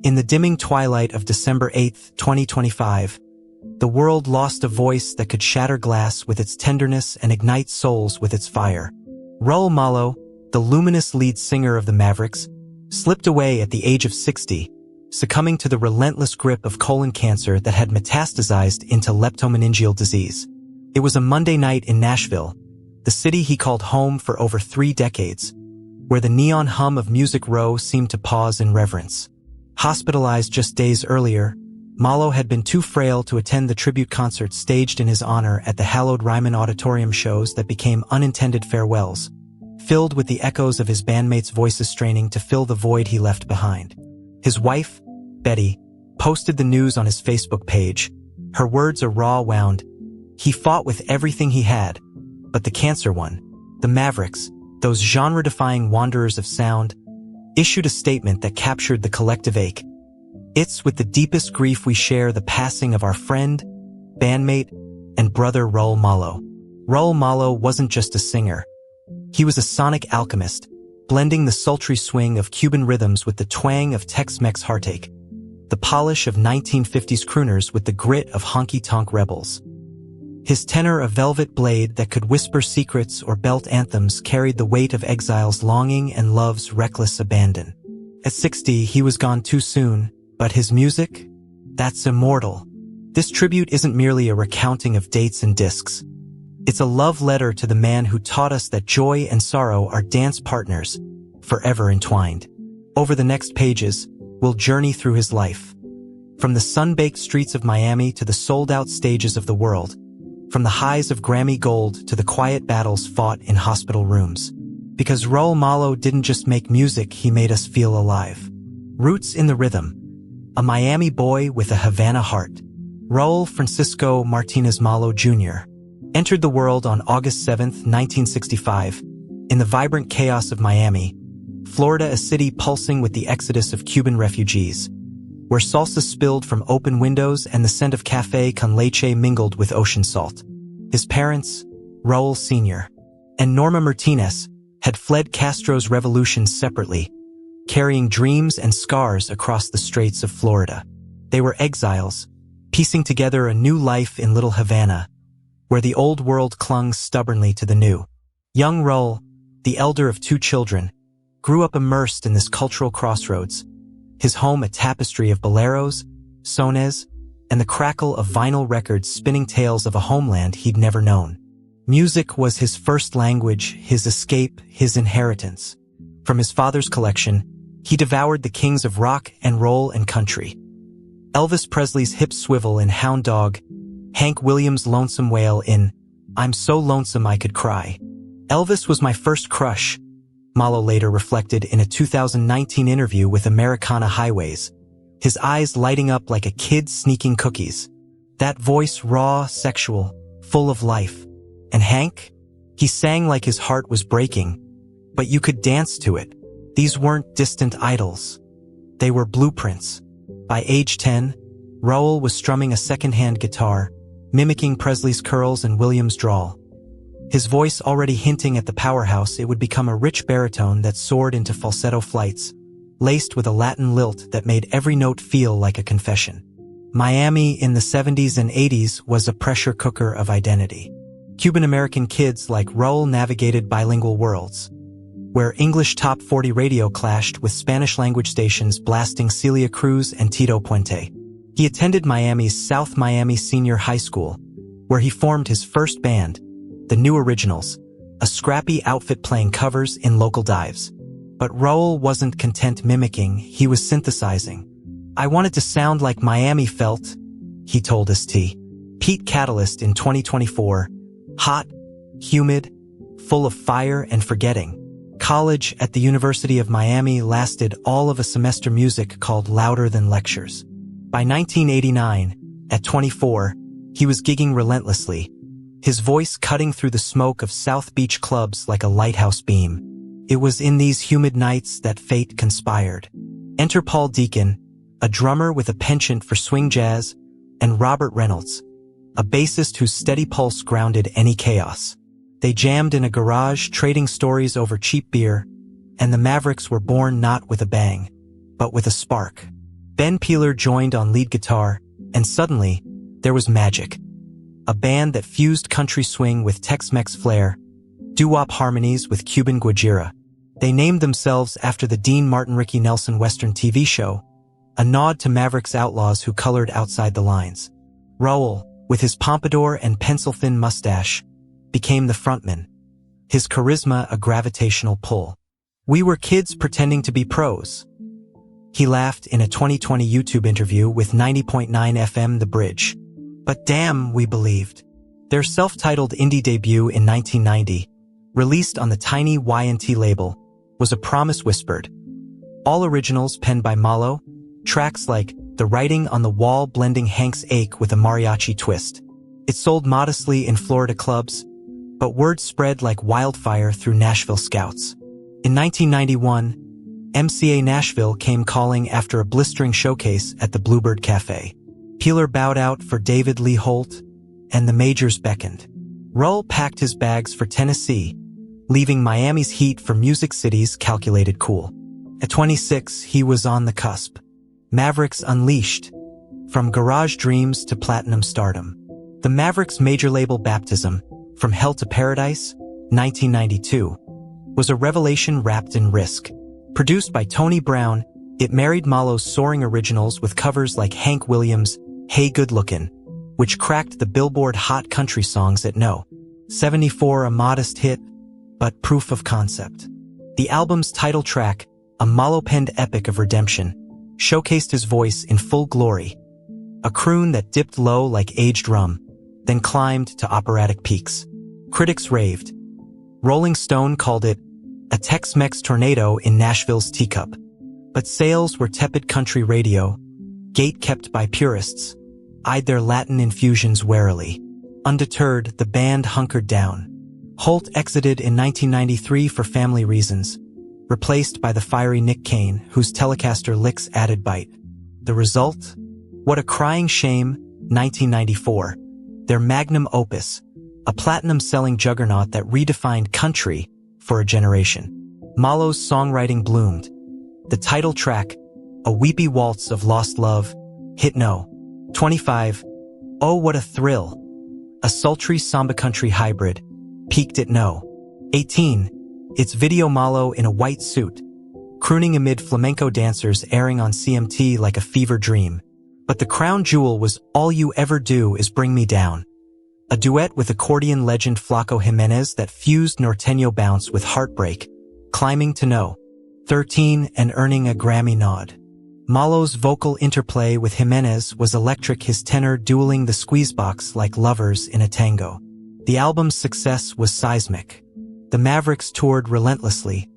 In the dimming twilight of December 8, 2025, the world lost a voice that could shatter glass with its tenderness and ignite souls with its fire. Raúl Malo, the luminous lead singer of the Mavericks, slipped away at the age of 60, succumbing to the relentless grip of colon cancer that had metastasized into leptomeningeal disease. It was a Monday night in Nashville, the city he called home for over 3 decades, where the neon hum of Music Row seemed to pause in reverence. Hospitalized just days earlier, Malo had been too frail to attend the tribute concert staged in his honor at the hallowed Ryman Auditorium shows that became unintended farewells, filled with the echoes of his bandmates' voices straining to fill the void he left behind. His wife, Betty, posted the news on his Facebook page. Her words a raw wound. He fought with everything he had, but the cancer won. The Mavericks, those genre-defying wanderers of sound, issued a statement that captured the collective ache. It's with the deepest grief we share the passing of our friend, bandmate, and brother Raúl Malo. Raúl Malo wasn't just a singer. He was a sonic alchemist, blending the sultry swing of Cuban rhythms with the twang of Tex-Mex heartache, the polish of 1950s crooners with the grit of honky-tonk rebels. His tenor, a velvet blade that could whisper secrets or belt anthems, carried the weight of exile's longing and love's reckless abandon. At 60, he was gone too soon, but his music? That's immortal. This tribute isn't merely a recounting of dates and discs. It's a love letter to the man who taught us that joy and sorrow are dance partners, forever entwined. Over the next pages, we'll journey through his life. From the sun-baked streets of Miami to the sold-out stages of the world, from the highs of Grammy Gold to the quiet battles fought in hospital rooms. Because Raúl Malo didn't just make music, he made us feel alive. Roots in the rhythm. A Miami boy with a Havana heart. Raúl Francisco Martinez Malo Jr. entered the world on August 7, 1965, in the vibrant chaos of Miami, Florida, a city pulsing with the exodus of Cuban refugees, where salsa spilled from open windows and the scent of café con leche mingled with ocean salt. His parents, Raúl Sr. and Norma Martinez, had fled Castro's revolution separately, carrying dreams and scars across the straits of Florida. They were exiles, piecing together a new life in Little Havana, where the old world clung stubbornly to the new. Young Raúl, the elder of 2 children, grew up immersed in this cultural crossroads, his home a tapestry of boleros, sones, and the crackle of vinyl records spinning tales of a homeland he'd never known. Music was his first language, his escape, his inheritance. From his father's collection, he devoured the kings of rock and roll and country. Elvis Presley's hip swivel in Hound Dog, Hank Williams' lonesome wail in I'm So Lonesome I Could Cry. Elvis was my first crush, Malo later reflected in a 2019 interview with Americana Highways, his eyes lighting up like a kid sneaking cookies. That voice raw, sexual, full of life. And Hank? He sang like his heart was breaking, but you could dance to it. These weren't distant idols. They were blueprints. By age 10, Raúl was strumming a second-hand guitar, mimicking Presley's curls and Williams' drawl. His voice already hinting at the powerhouse, it would become a rich baritone that soared into falsetto flights, laced with a Latin lilt that made every note feel like a confession. Miami in the 70s and 80s was a pressure cooker of identity. Cuban-American kids like Raúl navigated bilingual worlds, where English top 40 radio clashed with Spanish-language stations blasting Celia Cruz and Tito Puente. He attended Miami's South Miami Senior High School, where he formed his first band, the New Originals, a scrappy outfit playing covers in local dives. But Raúl wasn't content mimicking, he was synthesizing. I wanted to sound like Miami felt, he told us Pete Catalyst in 2024, hot, humid, full of fire and forgetting. College at the University of Miami lasted all of a semester. Music called louder than lectures. By 1989, at 24, he was gigging relentlessly, his voice cutting through the smoke of South Beach clubs like a lighthouse beam. It was in these humid nights that fate conspired. Enter Paul Deacon, a drummer with a penchant for swing jazz, and Robert Reynolds, a bassist whose steady pulse grounded any chaos. They jammed in a garage, trading stories over cheap beer, and the Mavericks were born not with a bang, but with a spark. Ben Peeler joined on lead guitar, and suddenly, there was magic. A band that fused country swing with Tex-Mex flair, doo-wop harmonies with Cuban guajira. They named themselves after the Dean Martin Ricky Nelson Western TV show, a nod to Mavericks outlaws who colored outside the lines. Raúl, with his pompadour and pencil-thin mustache, became the frontman, his charisma a gravitational pull. We were kids pretending to be pros. He laughed in a 2020 YouTube interview with 90.9 FM The Bridge. But damn, we believed. Their self-titled indie debut in 1990, released on the tiny Y&T label, was a promise whispered. All originals penned by Malo, tracks like The Writing on the Wall blending Hank's ache with a mariachi twist. It sold modestly in Florida clubs, but word spread like wildfire through Nashville scouts. In 1991, MCA Nashville came calling after a blistering showcase at the Bluebird Cafe. Peeler bowed out for David Lee Holt, and the majors beckoned. Raúl packed his bags for Tennessee, leaving Miami's heat for Music City's calculated cool. At 26, he was on the cusp. Mavericks unleashed, from garage dreams to platinum stardom. The Mavericks' major label baptism, From Hell to Paradise, 1992, was a revelation wrapped in risk. Produced by Tony Brown, it married Malo's soaring originals with covers like Hank Williams' Hey Good Lookin', which cracked the Billboard Hot Country Songs at No. 74, a modest hit, but proof of concept. The album's title track, a Malo-penned epic of redemption, showcased his voice in full glory, a croon that dipped low like aged rum, then climbed to operatic peaks. Critics raved. Rolling Stone called it a Tex-Mex tornado in Nashville's teacup. But sales were tepid. Country radio, gate-kept by purists, eyed their Latin infusions warily. Undeterred, the band hunkered down. Holt exited in 1993 for family reasons, replaced by the fiery Nick Kane, whose Telecaster licks added bite. The result? What a Crying Shame, 1994. Their magnum opus, a platinum-selling juggernaut that redefined country for a generation. Malo's songwriting bloomed. The title track, A Weepy Waltz of Lost Love, hit No. 25. Oh, what a thrill. A sultry samba country hybrid, peaked at No. 18. It's video Malo in a white suit, crooning amid flamenco dancers airing on CMT like a fever dream. But the crown jewel was All You Ever Do Is Bring Me Down, a duet with accordion legend Flaco Jiménez that fused norteño bounce with Heartbreak, climbing to No. 13 and earning a Grammy nod. Malo's vocal interplay with Jiménez was electric, his tenor dueling the squeezebox like lovers in a tango. The album's success was seismic. The Mavericks toured relentlessly,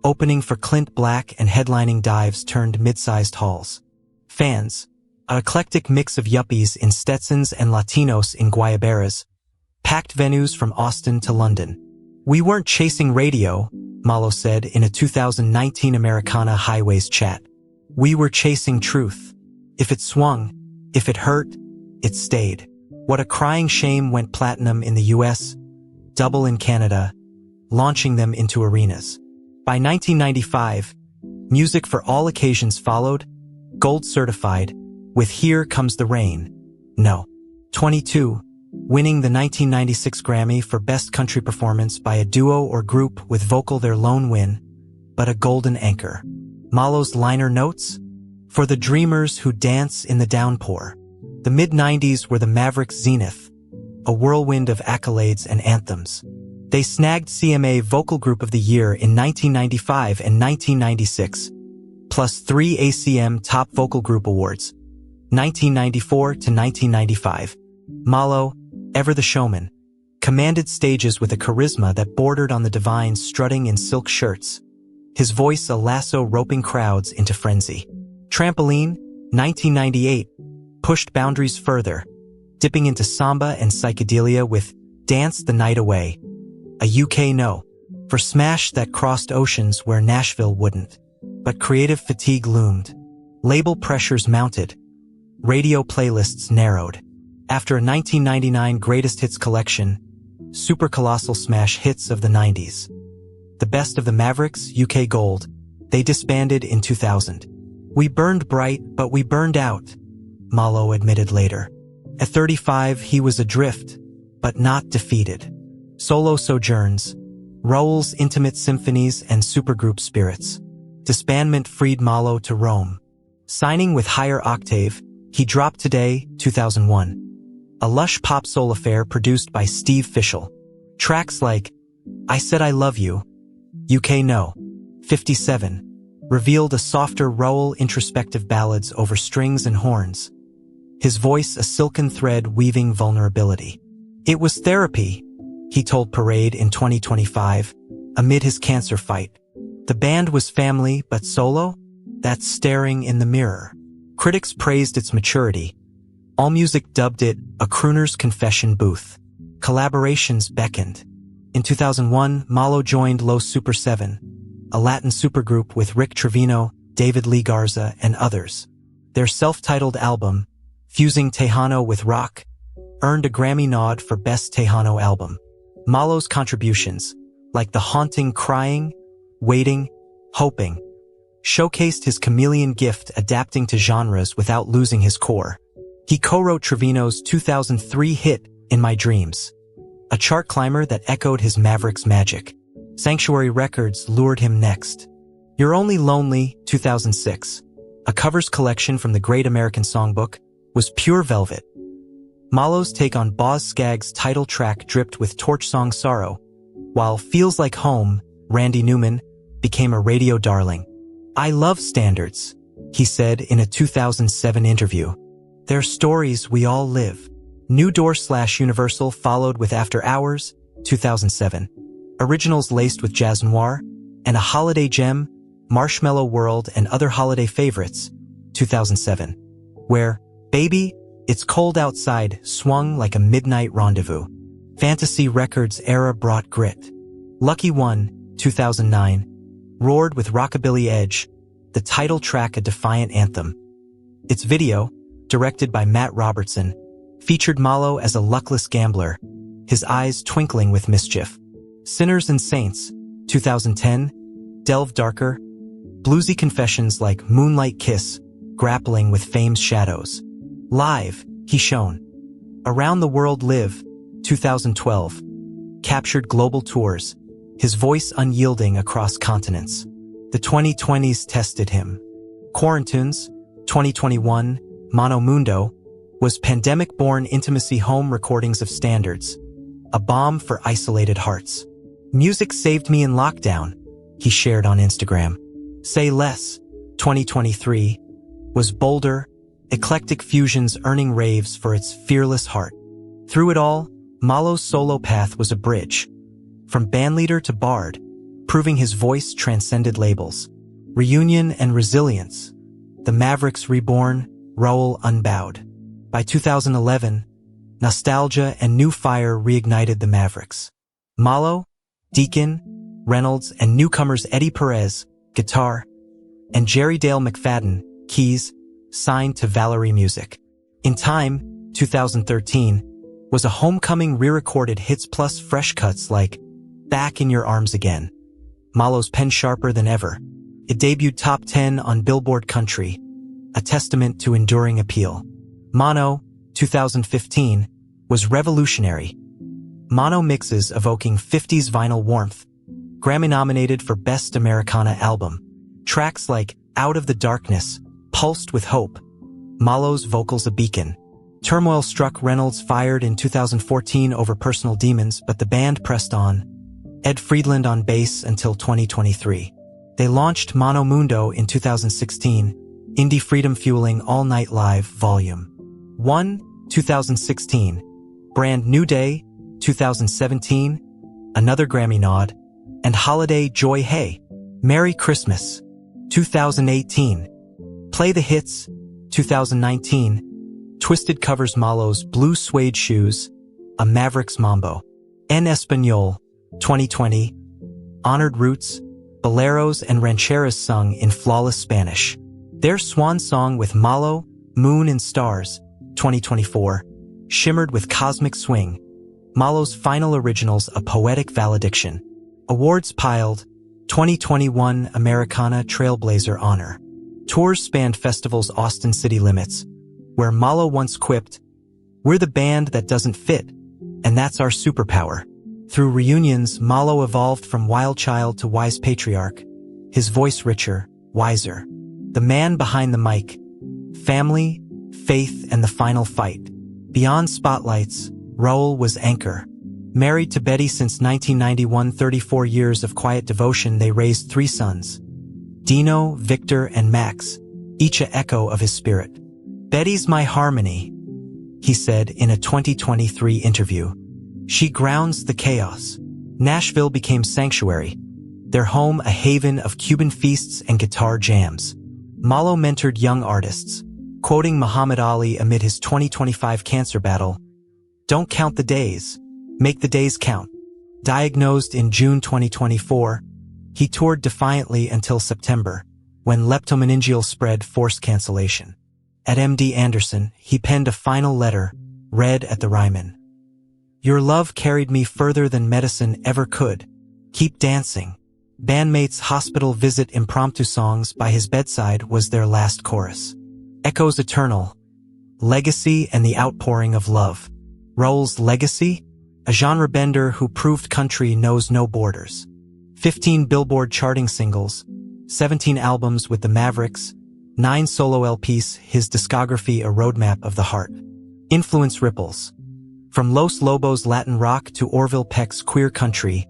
opening for Clint Black and headlining dives turned mid-sized halls. Fans, an eclectic mix of yuppies in Stetsons and Latinos in Guayaberas, packed venues from Austin to London. We weren't chasing radio, Malo said in a 2019 Americana Highways chat. We were chasing truth. If it swung, if it hurt, it stayed. What a Crying Shame went platinum in the US, double in Canada, launching them into arenas. By 1995, Music for All Occasions followed, gold certified, with Here Comes the Rain, No. 22, winning the 1996 Grammy for Best Country Performance by a duo or group with vocal their lone win, but a golden anchor. Malo's liner notes? For the dreamers who dance in the downpour. The mid-90s were the Mavericks' zenith, a whirlwind of accolades and anthems. They snagged CMA Vocal Group of the Year in 1995 and 1996, plus 3 ACM Top Vocal Group Awards, 1994 to 1995. Malo, ever the showman, commanded stages with a charisma that bordered on the divine, strutting in silk shirts, his voice a lasso roping crowds into frenzy. Trampoline, 1998, pushed boundaries further, dipping into samba and psychedelia with Dance the Night Away, a UK no, for smash that crossed oceans where Nashville wouldn't. But creative fatigue loomed. Label pressures mounted. Radio playlists narrowed. After a 1999 Greatest Hits collection, super colossal smash hits of the 90s, the best of the Mavericks, UK Gold, they disbanded in 2000. We burned bright, but we burned out, Malo admitted later. At 35, he was adrift, but not defeated. Solo sojourns, Raúl's intimate symphonies and supergroup spirits. Disbandment freed Malo to roam. Signing with Higher Octave, he dropped Today, 2001. A lush pop soul affair produced by Steve Fischel. Tracks like I Said I Love You, UK No, 57, revealed a softer Raúl introspective ballads over strings and horns. His voice a silken thread weaving vulnerability. It was therapy, he told Parade in 2025, amid his cancer fight. The band was family, but solo? That's staring in the mirror. Critics praised its maturity. AllMusic dubbed it a crooner's confession booth. Collaborations beckoned. In 2001, Malo joined Los Super 7, a Latin supergroup with Rick Trevino, David Lee Garza, and others. Their self-titled album, fusing Tejano with rock, earned a Grammy nod for Best Tejano Album. Malo's contributions, like the haunting Crying, Waiting, Hoping, showcased his chameleon gift adapting to genres without losing his core. He co-wrote Trevino's 2003 hit, In My Dreams, a chart climber that echoed his Mavericks magic. Sanctuary Records lured him next. You're Only Lonely, 2006, a covers collection from the Great American Songbook, was pure velvet. Malo's take on Boz Scaggs' title track dripped with torch song sorrow, while Feels Like Home, Randy Newman, became a radio darling. I love standards, he said in a 2007 interview. They're stories we all live. New Door/Universal followed with After Hours, 2007. Originals laced with jazz noir, and a holiday gem, Marshmallow World and Other Holiday Favorites, 2007. Where, Baby, It's Cold Outside swung like a midnight rendezvous. Fantasy Records era brought grit. Lucky One, 2009, roared with rockabilly edge, the title track a defiant anthem. Its video, directed by Matt Robertson, featured Malo as a luckless gambler, his eyes twinkling with mischief. Sinners and Saints, 2010, delved darker, bluesy confessions like Moonlight Kiss, grappling with fame's shadows. Live, he shone. Around the World Live, 2012, captured global tours, his voice unyielding across continents. The 2020s tested him. Quarantunes, 2021, Mono Mundo, was pandemic-born intimacy home recordings of standards, a balm for isolated hearts. Music saved me in lockdown, he shared on Instagram. Say Less, 2023, was bolder, eclectic fusions earning raves for its fearless heart. Through it all, Malo's solo path was a bridge, from bandleader to bard, proving his voice transcended labels. Reunion and resilience, the Mavericks reborn, Raúl unbowed. By 2011, nostalgia and new fire reignited the Mavericks. Malo, Deacon, Reynolds, and newcomers Eddie Perez, guitar, and Jerry Dale McFadden, keys, signed to Valerie Music. In Time, 2013, was a homecoming re-recorded hits plus fresh cuts like Back in Your Arms Again. Malo's pen sharper than ever. It debuted top 10 on Billboard Country, a testament to enduring appeal. Mono, 2015, was revolutionary. Mono mixes evoking 50s vinyl warmth, Grammy-nominated for Best Americana Album. Tracks like Out of the Darkness, pulsed with hope. Malo's vocals a beacon. Turmoil struck Reynolds fired in 2014 over personal demons, but the band pressed on. Ed Friedland on bass until 2023. They launched Mono Mundo in 2016, Indie Freedom fueling All Night Live Volume 1, 2016, Brand New Day, 2017, another Grammy nod, and Holiday Joy Hey, Merry Christmas, 2018, Play the Hits, 2019, Twisted covers Malo's Blue Suede Shoes, a Mavericks Mambo. En Español, 2020, Honored Roots, boleros and rancheras sung in flawless Spanish. Their swan song with Malo, Moon and Stars, 2024, shimmered with cosmic swing. Malo's final originals a poetic valediction. Awards piled, 2021 Americana Trailblazer Honor, Tours spanned festivals' Austin city limits, where Malo once quipped, "We're the band that doesn't fit, and that's our superpower." Through reunions, Malo evolved from wild child to wise patriarch, his voice richer, wiser. The man behind the mic. Family, faith, and the final fight. Beyond spotlights, Raúl was anchor. Married to Betty since 1991, 34 years of quiet devotion, they raised 3 sons. Dino, Victor, and Max, each an echo of his spirit. "Betty's my harmony," he said in a 2023 interview. "She grounds the chaos." Nashville became sanctuary, their home a haven of Cuban feasts and guitar jams. Malo mentored young artists, quoting Muhammad Ali amid his 2025 cancer battle, "Don't count the days, make the days count." Diagnosed in June 2024, he toured defiantly until September, when leptomeningeal spread forced cancellation. At MD Anderson, he penned a final letter, read at the Ryman. "Your love carried me further than medicine ever could. Keep dancing." Bandmates' hospital visit impromptu songs by his bedside was their last chorus. Echoes eternal. Legacy and the outpouring of love. Raúl's legacy? A genre bender who proved country knows no borders. 15 Billboard charting singles, 17 albums with the Mavericks, 9 solo LPs, his discography a roadmap of the heart. Influence ripples. From Los Lobos Latin rock to Orville Peck's queer country,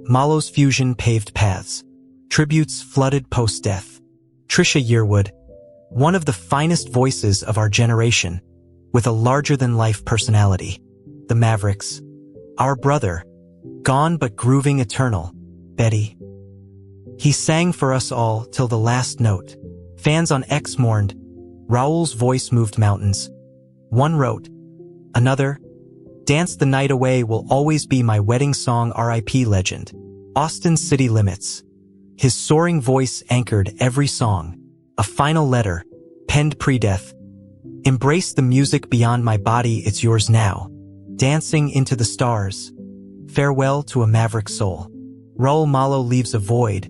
Malo's fusion paved paths. Tributes flooded post-death. Trisha Yearwood, one of the finest voices of our generation, with a larger-than-life personality. The Mavericks. Our brother, gone but grooving eternal, Betty. He sang for us all till the last note. Fans on X mourned. Raúl's voice moved mountains. One wrote, another, "Dance the night away will always be my wedding song." R.I.P. legend. Austin city limits. His soaring voice anchored every song. A final letter, penned pre-death. "Embrace the music beyond my body, it's yours now. Dancing into the stars. Farewell to a maverick soul." Raúl Malo leaves a void,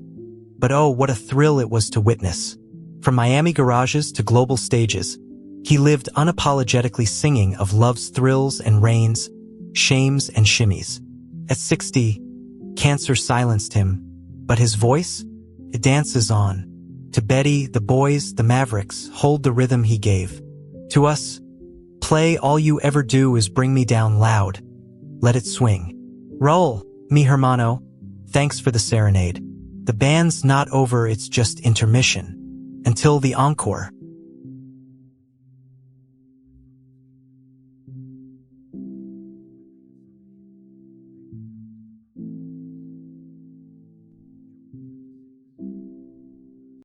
but oh, what a thrill it was to witness. From Miami garages to global stages, he lived unapologetically singing of love's thrills and rains, shames and shimmies. At 60, cancer silenced him, but his voice? It dances on. To Betty, the boys, the Mavericks, hold the rhythm he gave. To us, play all you ever do is bring me down loud. Let it swing. Raúl, mi hermano, thanks for the serenade. The band's not over, it's just intermission. Until the encore.